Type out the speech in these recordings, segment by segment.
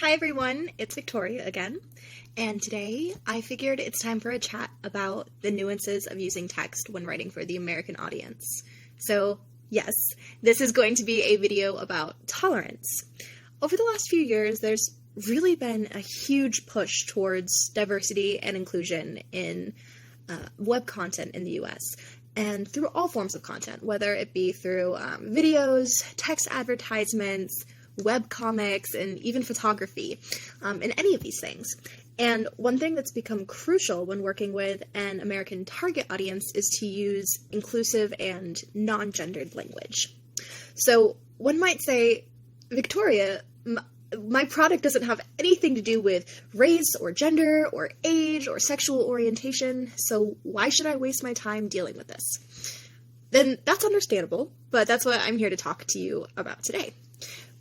Hi everyone, it's Victoria again, and today I figured it's time for a chat about the nuances of using text when writing for the American audience. So yes, this is going to be a video about tolerance. Over the last few years, there's really been a huge push towards diversity and inclusion in web content in the US, and through all forms of content, whether it be through videos, text advertisements, web comics, and even photography, in any of these things. And one thing that's become crucial when working with an American target audience is to use inclusive and non-gendered language. So one might say, Victoria, my product doesn't have anything to do with race or gender or age or sexual orientation, so why should I waste my time dealing with this? Then that's understandable, but that's what I'm here to talk to you about today.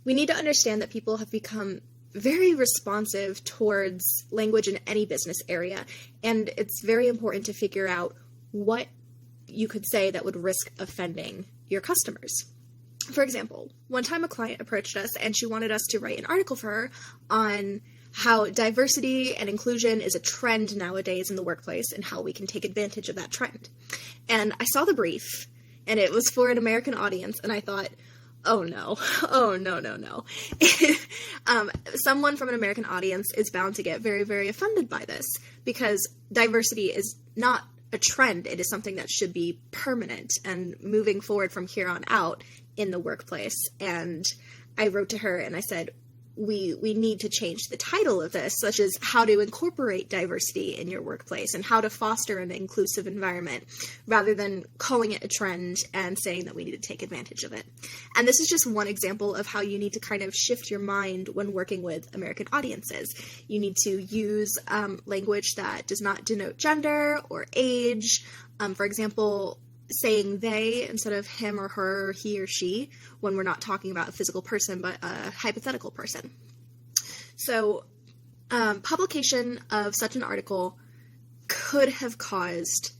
We need to understand that people have become very responsive towards language in any business area, and it's very important to figure out what you could say that would risk offending your customers. For example, one time a client approached us and she wanted us to write an article for her on how diversity and inclusion is a trend nowadays in the workplace and how we can take advantage of that trend. And I saw the brief, and it was for an American audience, and I thought, oh no. Someone from an American audience is bound to get very, very offended by this, because diversity is not a trend. It is something that should be permanent and moving forward from here on out in the workplace. And I wrote to her and I said, we need to change the title of this, such as how to incorporate diversity in your workplace and how to foster an inclusive environment, rather than calling it a trend and saying that we need to take advantage of it. And this is just one example of how you need to kind of shift your mind when working with American audiences. You need to use language that does not denote gender or age. For example, saying they instead of him or her, he or she, when we're not talking about a physical person, but a hypothetical person. So publication of such an article could have caused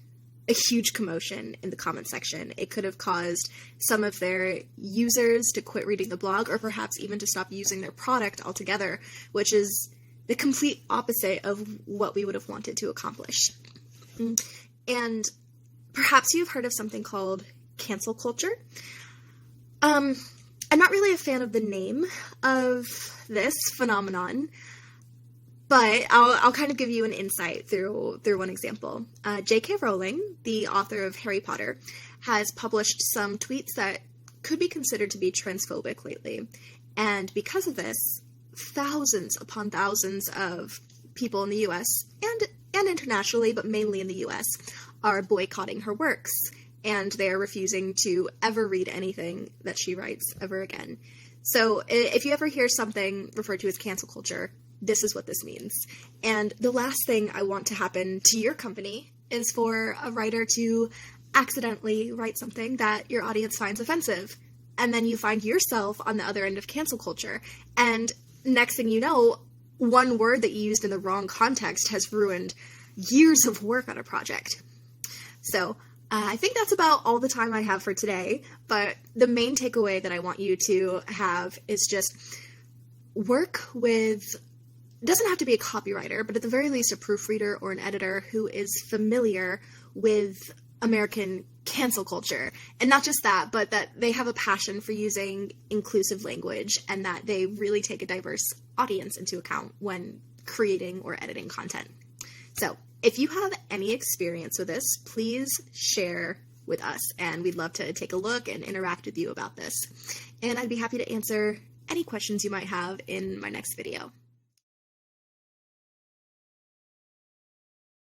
a huge commotion in the comment section. It could have caused some of their users to quit reading the blog, or perhaps even to stop using their product altogether, which is the complete opposite of what we would have wanted to accomplish. And perhaps you've heard of something called cancel culture. I'm not really a fan of the name of this phenomenon, but I'll kind of give you an insight through one example. J.K. Rowling, the author of Harry Potter, has published some tweets that could be considered to be transphobic lately. And because of this, thousands upon thousands of people in the U.S. and internationally, but mainly in the U.S., are boycotting her works, and they are refusing to ever read anything that she writes ever again. So if you ever hear something referred to as cancel culture, this is what this means. And the last thing I want to happen to your company is for a writer to accidentally write something that your audience finds offensive, and then you find yourself on the other end of cancel culture, and next thing you know, one word that you used in the wrong context has ruined years of work on a project. So I think that's about all the time I have for today, but the main takeaway that I want you to have is just work with, doesn't have to be a copywriter, but at the very least a proofreader or an editor who is familiar with American cancel culture. And not just that, but that they have a passion for using inclusive language, and that they really take a diverse audience into account when creating or editing content. So if you have any experience with this, please share with us, and we'd love to take a look and interact with you about this. And I'd be happy to answer any questions you might have in my next video.